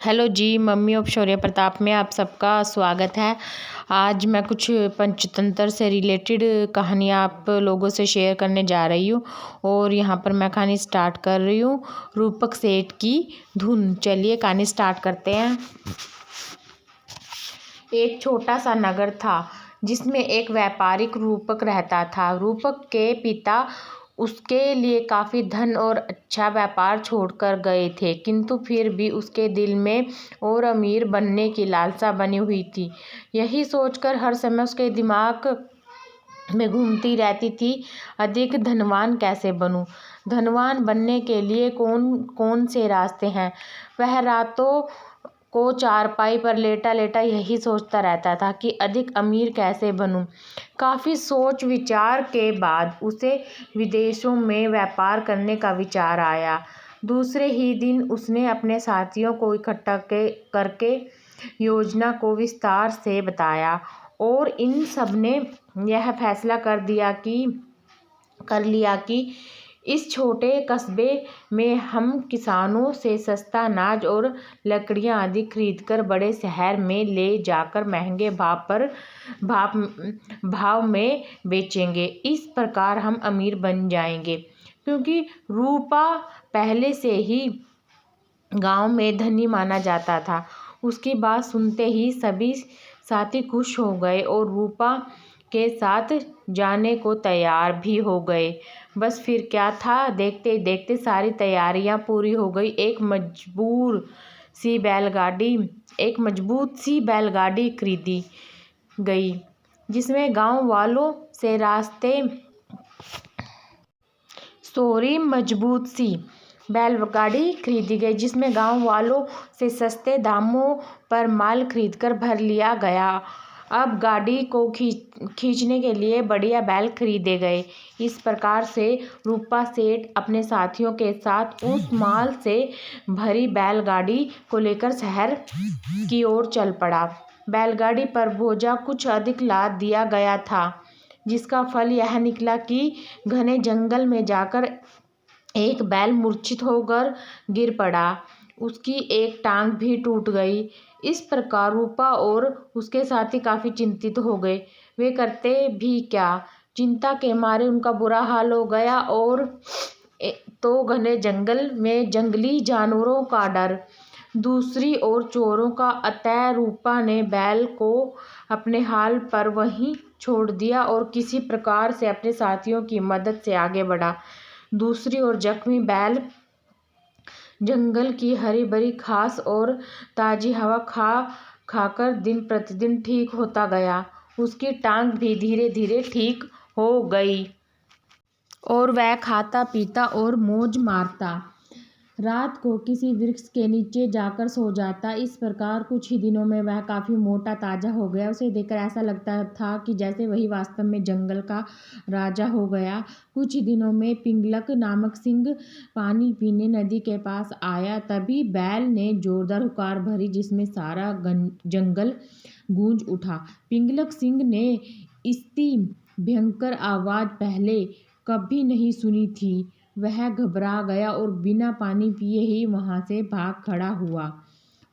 Hello ji, mummy of शौर्य प्रताप में आप सबका स्वागत है। आज मैं कुछ पंचतंत्र से रिलेटेड कहानियाँ आप लोगों से शेयर करने जा रही हूँ और यहाँ पर मैं कहानी स्टार्ट कर रही हूँ। रूपक सेठ की धुन। चलिए कहानी स्टार्ट करते हैं। एक छोटा सा नगर था जिसमें एक व्यापारिक रूपक रहता था। रूपक के पिता उसके लिए काफ़ी धन और अच्छा व्यापार छोड़कर गए थे, किंतु फिर भी उसके दिल में और अमीर बनने की लालसा बनी हुई थी। यही सोचकर हर समय उसके दिमाग में घूमती रहती थी, अधिक धनवान कैसे बनूं। धनवान बनने के लिए कौन कौन से रास्ते हैं। वह रातों को चारपाई पर लेटा लेटा यही सोचता रहता था कि अधिक अमीर कैसे बनूं। काफ़ी सोच विचार के बाद उसे विदेशों में व्यापार करने का विचार आया। दूसरे ही दिन उसने अपने साथियों को इकट्ठा करके योजना को विस्तार से बताया और इन सब ने यह फैसला कर लिया कि इस छोटे कस्बे में हम किसानों से सस्ता अनाज और लकड़ियां आदि खरीदकर बड़े शहर में ले जाकर महंगे भाव में बेचेंगे। इस प्रकार हम अमीर बन जाएंगे। क्योंकि रूपा पहले से ही गांव में धनी माना जाता था। उसकी बात सुनते ही सभी साथी खुश हो गए और रूपा के साथ जाने को तैयार भी हो गए। बस फिर क्या था, देखते ही देखते सारी तैयारियां पूरी हो गई। एक मजबूत सी बैलगाड़ी खरीदी गई जिसमें गांव वालों से सस्ते दामों पर माल खरीदकर भर लिया गया। अब गाड़ी को खींचने के लिए बढ़िया बैल खरीदे गए। इस प्रकार से रूपा सेठ अपने साथियों के साथ उस माल से भरी बैलगाड़ी को लेकर शहर की ओर चल पड़ा। बैलगाड़ी पर बोझा कुछ अधिक लाद दिया गया था, जिसका फल यह निकला कि घने जंगल में जाकर एक बैल मूर्छित होकर गिर पड़ा। उसकी एक टांग भी टूट गई। इस प्रकार रूपा और उसके साथी काफी चिंतित हो गए। वे करते भी क्या, चिंता के मारे उनका बुरा हाल हो गया। और तो घने जंगल में जंगली जानवरों का डर, दूसरी ओर चोरों का। अतः रूपा ने बैल को अपने हाल पर वहीं छोड़ दिया और किसी प्रकार से अपने साथियों की मदद से आगे बढ़ा। दूसरी ओर जख्मी बैल जंगल की हरी भरी घास और ताजी हवा खाकर दिन प्रतिदिन ठीक होता गया। उसकी टांग भी धीरे धीरे ठीक हो गई और वह खाता पीता और मौज मारता। रात को किसी वृक्ष के नीचे जाकर सो जाता। इस प्रकार कुछ ही दिनों में वह काफी मोटा ताजा हो गया। उसे देखकर ऐसा लगता था कि जैसे वही वास्तव में जंगल का राजा हो गया। कुछ ही दिनों में पिंगलक नामक सिंह पानी पीने नदी के पास आया। तभी बैल ने जोरदार हुकार भरी, जिसमें सारा जंगल गूंज उठा। पिंगलक सिंह ने इतनी भयंकर आवाज पहले कभी नहीं सुनी थी। वह घबरा गया और बिना पानी पिए ही वहां से भाग खड़ा हुआ।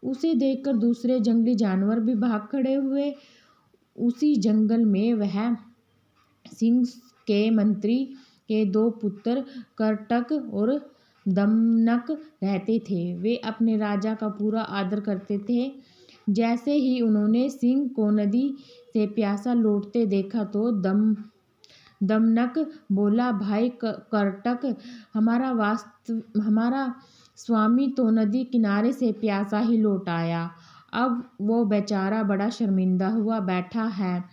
उसे देखकर दूसरे जंगली जानवर भी भाग खड़े हुए। उसी जंगल में वह सिंह के मंत्री के दो पुत्र करटक और दमनक रहते थे। वे अपने राजा का पूरा आदर करते थे। जैसे ही उन्होंने सिंह को नदी से प्यासा लौटते देखा तो दमनक बोला, भाई करटक, हमारा स्वामी तो नदी किनारे से प्यासा ही लौट आया। अब वो बेचारा बड़ा शर्मिंदा हुआ बैठा है।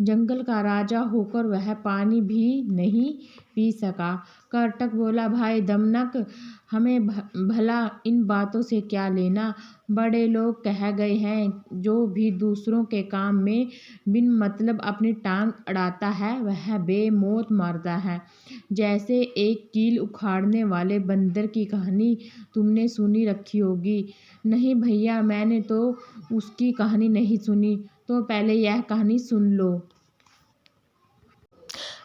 जंगल का राजा होकर वह पानी भी नहीं पी सका। करटक बोला, भाई दमनक, हमें भला इन बातों से क्या लेना। बड़े लोग कह गए हैं, जो भी दूसरों के काम में बिन मतलब अपनी टांग अड़ाता है वह बेमौत मरता है। जैसे एक कील उखाड़ने वाले बंदर की कहानी तुमने सुनी रखी होगी। नहीं भैया, मैंने तो उसकी कहानी नहीं सुनी। तो पहले यह कहानी सुन लो।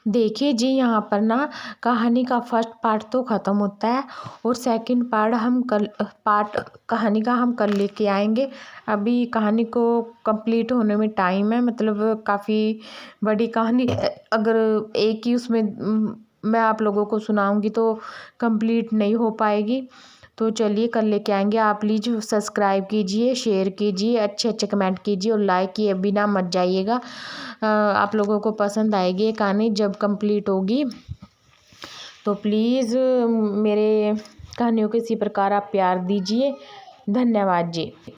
देखिए जी, यहाँ पर ना कहानी का फर्स्ट पार्ट तो ख़त्म होता है और सेकंड पार्ट कहानी का हम कल लेके आएंगे। अभी कहानी को कंप्लीट होने में टाइम है, मतलब काफ़ी बड़ी कहानी है। अगर एक ही उसमें मैं आप लोगों को सुनाऊंगी तो कंप्लीट नहीं हो पाएगी। तो चलिए कल लेके आएंगे। आप प्लीज़ सब्सक्राइब कीजिए, शेयर कीजिए, अच्छे अच्छे कमेंट कीजिए और लाइक किए बिना मत जाइएगा। आप लोगों को पसंद आएगी ये कहानी जब कंप्लीट होगी। तो प्लीज़ मेरे कहानियों को इसी प्रकार आप प्यार दीजिए। धन्यवाद जी।